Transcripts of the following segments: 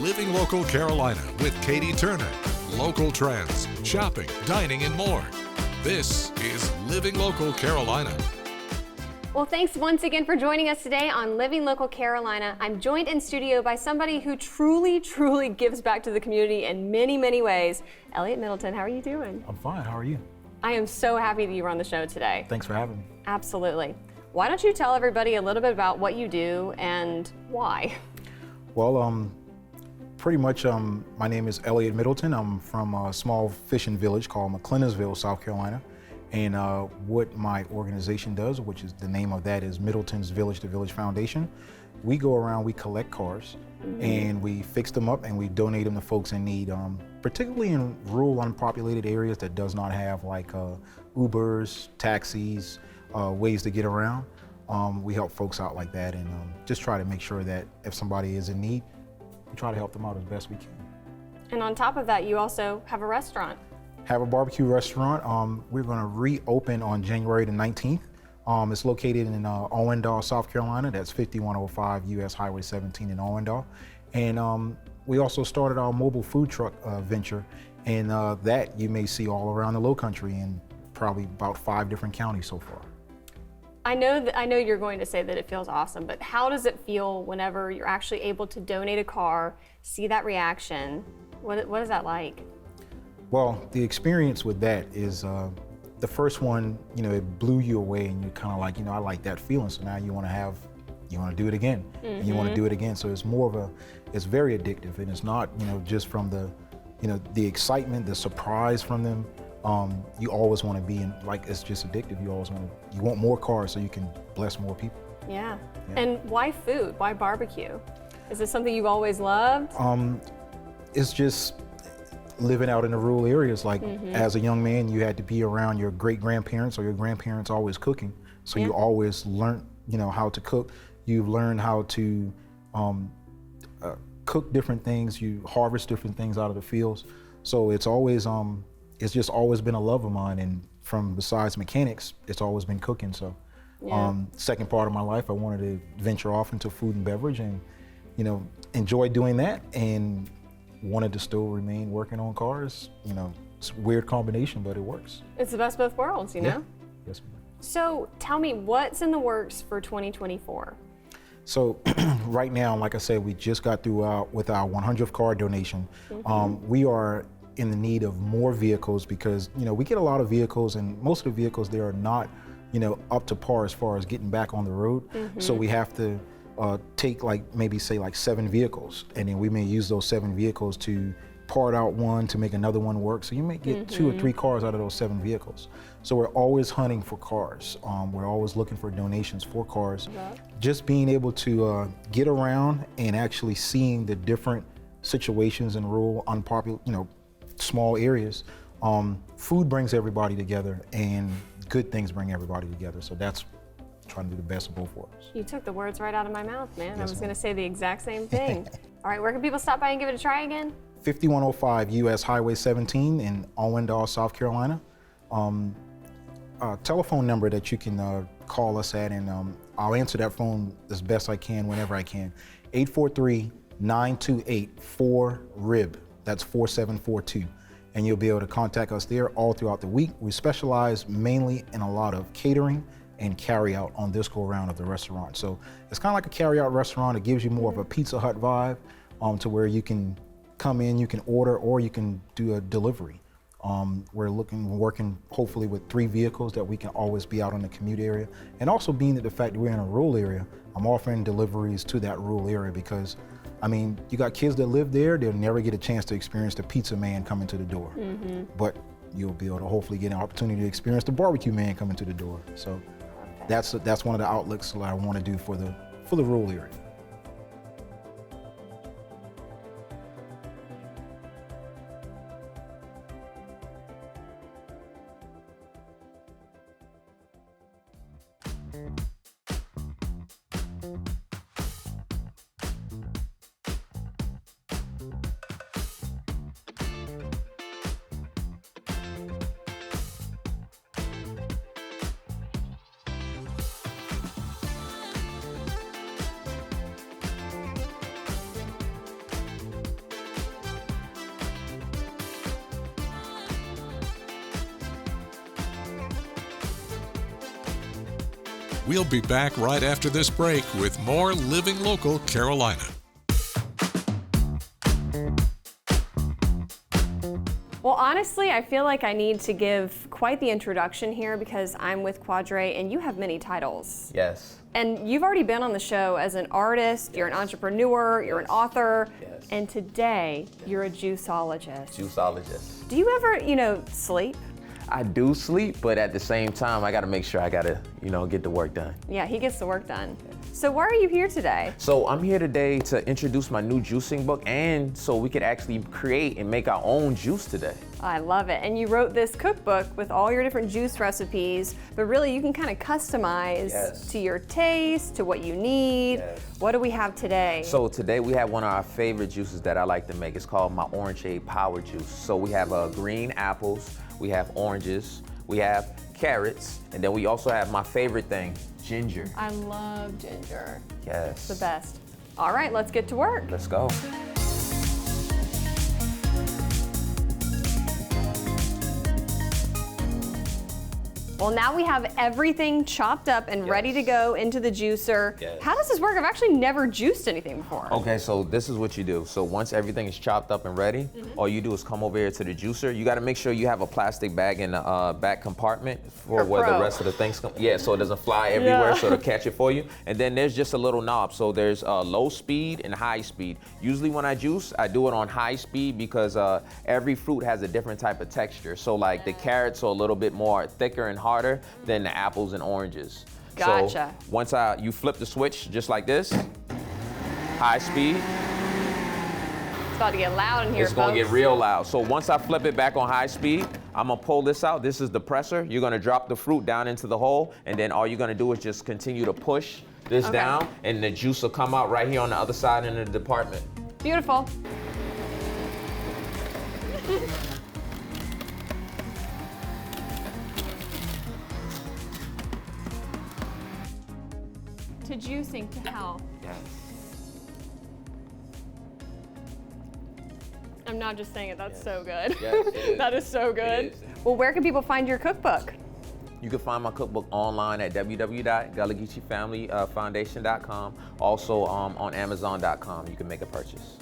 Living Local Carolina with Katie Turner. Local trends, shopping, dining, and more. This is Living Local Carolina. Well, thanks once again for joining us today on Living Local Carolina. I'm joined in studio by somebody who truly gives back to the community in many ways. Elliot Middleton, how are you doing? I'm fine. How are you? I am so happy that you were on the show today. Thanks for having me. Absolutely. Why don't you tell everybody a little bit about what you do and why? Well, pretty much my name is Elliot Middleton. I'm from a small fishing village called McClellinsville, South Carolina. And what my organization does, which is the name of that is Middleton's Village to Village Foundation. We go around, we collect cars and we fix them up and we donate them to folks in need, particularly in rural unpopulated areas that does not have like Ubers, taxis, ways to get around. We help folks out like that and just try to make sure that if somebody is in need, we try to help them out as best we can. And on top of that, you also have a restaurant. Have a barbecue restaurant. We're going to reopen on January the 19th. It's located in Owendale, South Carolina. That's 5105 US Highway 17 in Owendale. And we also started our mobile food truck venture, and that you may see all around the Lowcountry in probably about 5 different counties so far. I know you're going to say that it feels awesome, but how does it feel whenever you're actually able to donate a car, see that reaction? What is that like? Well, the experience with that is the first one, it blew you away and you're kind of like, I like that feeling. So now you want to do it again and you want to do it again. So it's it's very addictive, and it's not, just from the excitement, the surprise from them. You always want to be in, like, it's just addictive. You want more cars so you can bless more people. Yeah. And why food? Why barbecue? Is this something you've always loved? It's just living out in the rural areas. Like as a young man, you had to be around your great grandparents or your grandparents always cooking. So you always learn, how to cook. You've learned how to cook different things. You harvest different things out of the fields. So it's always, it's just always been a love of mine. And from besides mechanics, it's always been cooking. So second part of my life, I wanted to venture off into food and beverage and, enjoy doing that, and wanted to still remain working on cars. It's a weird combination, but it works. It's the best of both worlds, you know? Yes, ma'am. So tell me, what's in the works for 2024? So right now, like I said, we just got through with our 100th car donation. We are in the need of more vehicles because, we get a lot of vehicles, and most of the vehicles there are not, up to par as far as getting back on the road. So we have to take maybe 7 vehicles, and then we may use those 7 vehicles to part out one to make another one work. So you may get 2 or 3 cars out of those 7 vehicles. So we're always hunting for cars. We're always looking for donations for cars. Just being able to get around and actually seeing the different situations in rural, unpopular, small areas. Food brings everybody together, and good things bring everybody together. So that's trying to do the best of both worlds. You took the words right out of my mouth, man. Yes, I was ma'am. going to say the exact same thing. All right, where can people stop by and give it a try again? 5105 US Highway 17 in Owendale, South Carolina. Telephone number that you can call us at, and I'll answer that phone as best I can whenever I can. 843-928-4RIB. That's 4742. And you'll be able to contact us there all throughout the week. We specialize mainly in a lot of catering and carry out on this go around of the restaurant. So it's kind of like a carry out restaurant. It gives you more of a Pizza Hut vibe, to where you can come in, you can order, or you can do a delivery. We're working hopefully with 3 vehicles that we can always be out in the commute area. And also being that the fact that we're in a rural area, I'm offering deliveries to that rural area because, you got kids that live there, they'll never get a chance to experience the pizza man coming to the door. But you'll be able to hopefully get an opportunity to experience the barbecue man coming to the door. So that's one of the outlooks that I want to do for the rural area. We'll be back right after this break with more Living Local Carolina. Well, honestly, I feel like I need to give quite the introduction here because I'm with Quadre and you have many titles. Yes. And you've already been on the show as an artist, you're an entrepreneur, you're an author, and today you're a juiceologist. Juiceologist. Do you ever, sleep? I do sleep, but at the same time, I gotta make sure I gotta, get the work done. Yeah, he gets the work done. So why are you here today? So I'm here today to introduce my new juicing book, and so we could actually create and make our own juice today. I love it. And you wrote this cookbook with all your different juice recipes, but really you can kind of customize to your taste, to what you need. Yes. What do we have today? So today we have one of our favorite juices that I like to make. It's called my Orangeade Power Juice. So we have green apples, we have oranges, we have carrots, and then we also have my favorite thing, ginger. I love ginger. Yes. It's the best. All right, let's get to work. Let's go. Well, now we have everything chopped up and ready to go into the juicer. Yes. How does this work? I've actually never juiced anything before. Okay, so this is what you do. So once everything is chopped up and ready, all you do is come over here to the juicer. You gotta make sure you have a plastic bag in the back compartment for where the rest of the things come. Yeah, so it doesn't fly everywhere, so it'll catch it for you. And then there's just a little knob. So there's low speed and high speed. Usually when I juice, I do it on high speed because every fruit has a different type of texture. So like the carrots are a little bit more thicker and harder than the apples and oranges. Gotcha. So once you flip the switch just like this, high speed, It's about to get loud in here, it's gonna folks. get real loud. So once I flip it back on high speed, I'm gonna pull this out. This is the presser. You're gonna drop the fruit down into the hole, and then all you're gonna do is just continue to push this down, and the juice will come out right here on the other side in the department. Beautiful. To juicing to health. Yes. I'm not just saying it, that's so good. Yes, it is. That is so good. It is. Well, where can people find your cookbook? You can find my cookbook online at www.GullaGeeChiFamilyFoundation.com. Also on Amazon.com, you can make a purchase.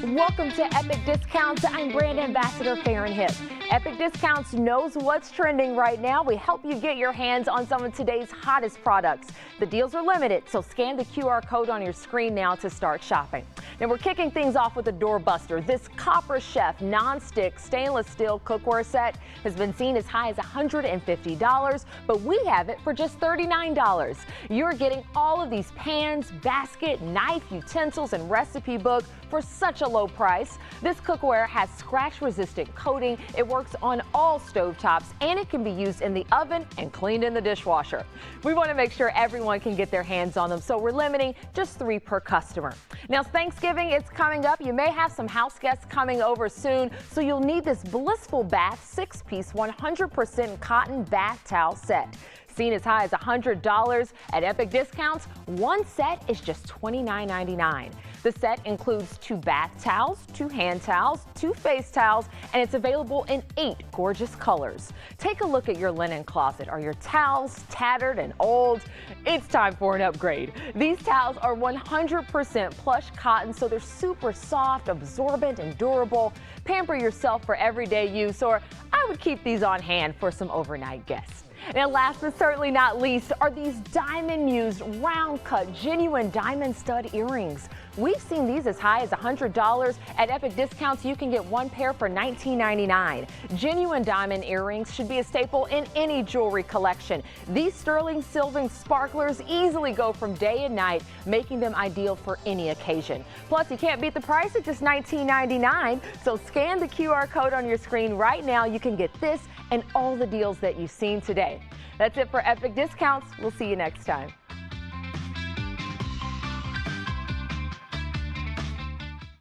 Welcome to Epic Discounts. I'm brand ambassador Farron Hip. Epic Discounts knows what's trending right now. We help you get your hands on some of today's hottest products. The deals are limited, so scan the QR code on your screen now to start shopping. Now we're kicking things off with a doorbuster. This Copper Chef non-stick stainless steel cookware set has been seen as high as $150, but we have it for just $39. You're getting all of these pans, basket, knife, utensils, and recipe book for such a low price. This cookware has scratch-resistant coating. It works on all stovetops, and it can be used in the oven and cleaned in the dishwasher. We want to make sure everyone can get their hands on them, so we're limiting just 3 per customer. Now, Thanksgiving is coming up. You may have some house guests coming over soon, so you'll need this Blissful Bath 6-piece 100% cotton bath towel set. Seen as high as $100 at Epic Discounts, one set is just $29.99. The set includes 2 bath towels, 2 hand towels, 2 face towels, and it's available in 8 gorgeous colors. Take a look at your linen closet. Are your towels tattered and old? It's time for an upgrade. These towels are 100% plush cotton, so they're super soft, absorbent, and durable. Pamper yourself for everyday use, or I would keep these on hand for some overnight guests. And last but certainly not least are these Diamond Muse round cut genuine diamond stud earrings. We've seen these as high as $100. At Epic Discounts, you can get 1 pair for $19.99. Genuine diamond earrings should be a staple in any jewelry collection. These sterling silver sparklers easily go from day and night, making them ideal for any occasion. Plus, you can't beat the price at just $19.99. So scan the QR code on your screen right now. You can get this and all the deals that you've seen today. That's it for Epic Discounts. We'll see you next time.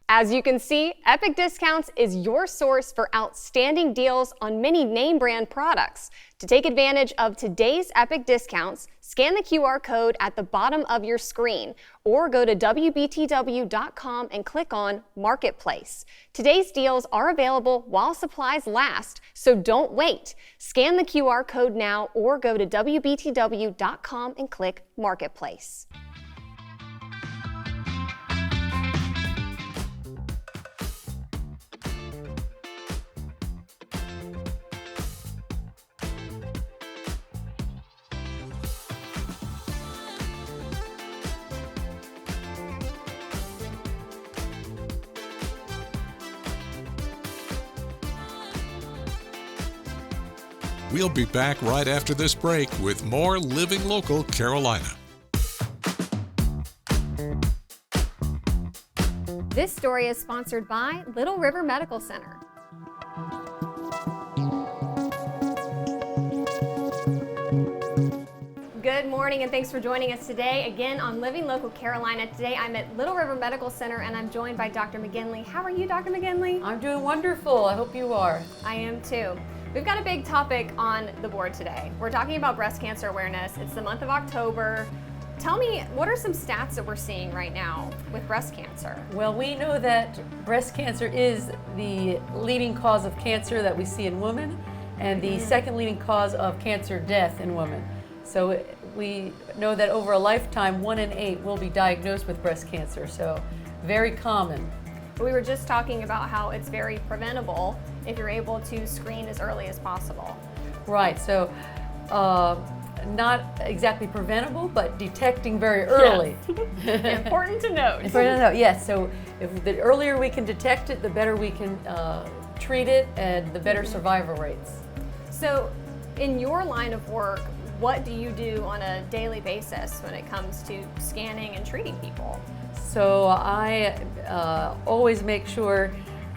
As you can see, Epic Discounts is your source for outstanding deals on many name brand products. To take advantage of today's Epic Discounts, scan the QR code at the bottom of your screen or go to WBTW.com and click on Marketplace. Today's deals are available while supplies last, so don't wait. Scan the QR code now or go to WBTW.com and click Marketplace. We'll be back right after this break with more Living Local Carolina. This story is sponsored by Little River Medical Center. Good morning and thanks for joining us today again on Living Local Carolina. Today I'm at Little River Medical Center and I'm joined by Dr. McGinley. How are you, Dr. McGinley? I'm doing wonderful. I hope you are. I am too. We've got a big topic on the board today. We're talking about breast cancer awareness. It's the month of October. Tell me, what are some stats that we're seeing right now with breast cancer? Well, we know that breast cancer is the leading cause of cancer that we see in women and the second leading cause of cancer death in women. So we know that over a lifetime, 1 in 8 will be diagnosed with breast cancer, so very common. We were just talking about how it's very preventable if you're able to screen as early as possible. Right, so not exactly preventable, but detecting very early. Yes. Important to note. Important to note, yes. So if the earlier we can detect it, the better we can treat it and the better survival rates. So in your line of work, what do you do on a daily basis when it comes to scanning and treating people? So I always make sure,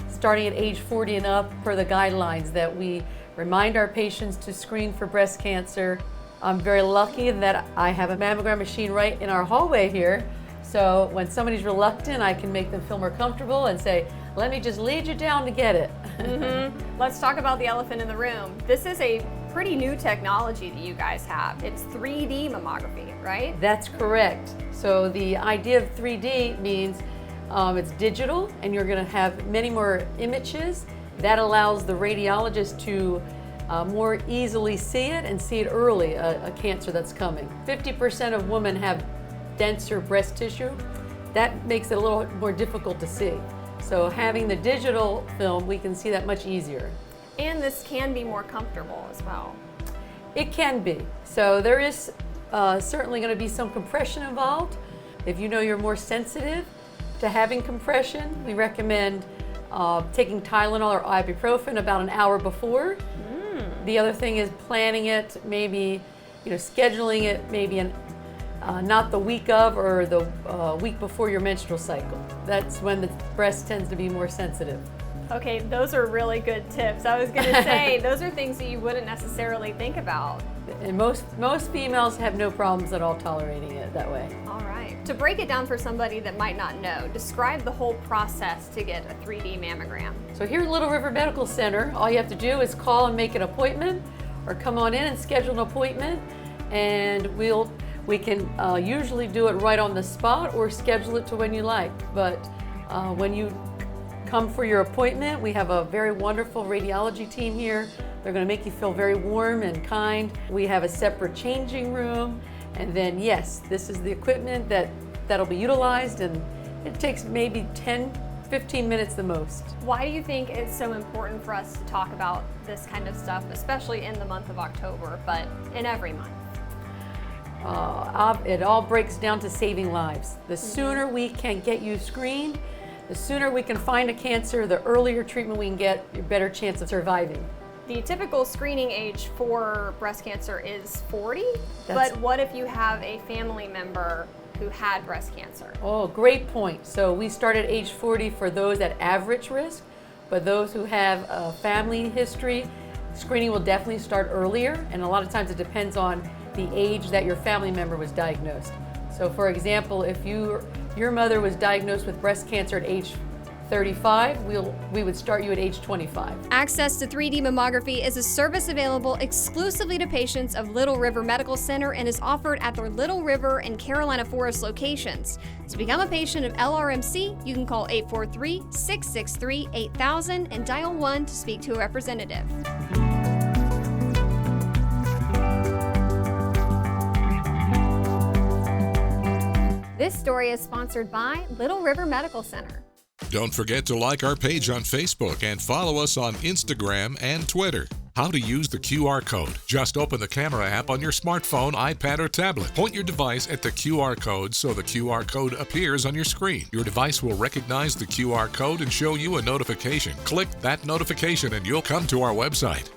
starting at age 40 and up, per the guidelines, that we remind our patients to screen for breast cancer. I'm very lucky in that I have a mammogram machine right in our hallway here. So when somebody's reluctant, I can make them feel more comfortable and say, let me just lead you down to get it. Let's talk about the elephant in the room. This is a pretty new technology that you guys have. It's 3D mammography, right? That's correct. So the idea of 3D means it's digital and you're going to have many more images. That allows the radiologist to more easily see it and see it early, a cancer that's coming. 50% of women have denser breast tissue. That makes it a little more difficult to see. So having the digital film, we can see that much easier. And this can be more comfortable as well. It can be. So there is certainly going to be some compression involved. If you know you're more sensitive to having compression, we recommend taking Tylenol or ibuprofen about an hour before. The other thing is planning it, maybe scheduling it maybe not the week of or the week before your menstrual cycle. That's when the breast tends to be more sensitive. Okay, those are really good tips. I was gonna say, those are things that you wouldn't necessarily think about. And most females have no problems at all tolerating it that way. All right. To break it down for somebody that might not know, describe the whole process to get a 3D mammogram. So here at Little River Medical Center, all you have to do is call and make an appointment or come on in and schedule an appointment, and we can usually do it right on the spot or schedule it to when you like. But when you come for your appointment, we have a very wonderful radiology team here. They're going to make you feel very warm and kind. We have a separate changing room, and then yes, this is the equipment that'll be utilized, and it takes maybe 10-15 minutes the most. Why do you think it's so important for us to talk about this kind of stuff, especially in the month of October, but in every month? It all breaks down to saving lives. The sooner we can get you screened, the sooner we can find a cancer, the earlier treatment we can get, your better chance of surviving. The typical screening age for breast cancer is 40, That's- but what if you have a family member who had breast cancer? Oh, great point. So we start at age 40 for those at average risk, but those who have a family history, screening will definitely start earlier, and a lot of times it depends on the age that your family member was diagnosed. So for example, if your mother was diagnosed with breast cancer at age 35, we would start you at age 25. Access to 3D mammography is a service available exclusively to patients of Little River Medical Center and is offered at their Little River and Carolina Forest locations. To become a patient of LRMC, you can call 843-663-8000 and dial 1 to speak to a representative. This story is sponsored by Little River Medical Center. Don't forget to like our page on Facebook and follow us on Instagram and Twitter. How to use the QR code. Just open the camera app on your smartphone, iPad, or tablet. Point your device at the QR code so the QR code appears on your screen. Your device will recognize the QR code and show you a notification. Click that notification and you'll come to our website.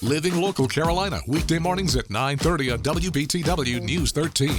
Living Local Carolina, weekday mornings at 9:30 on WBTW News 13.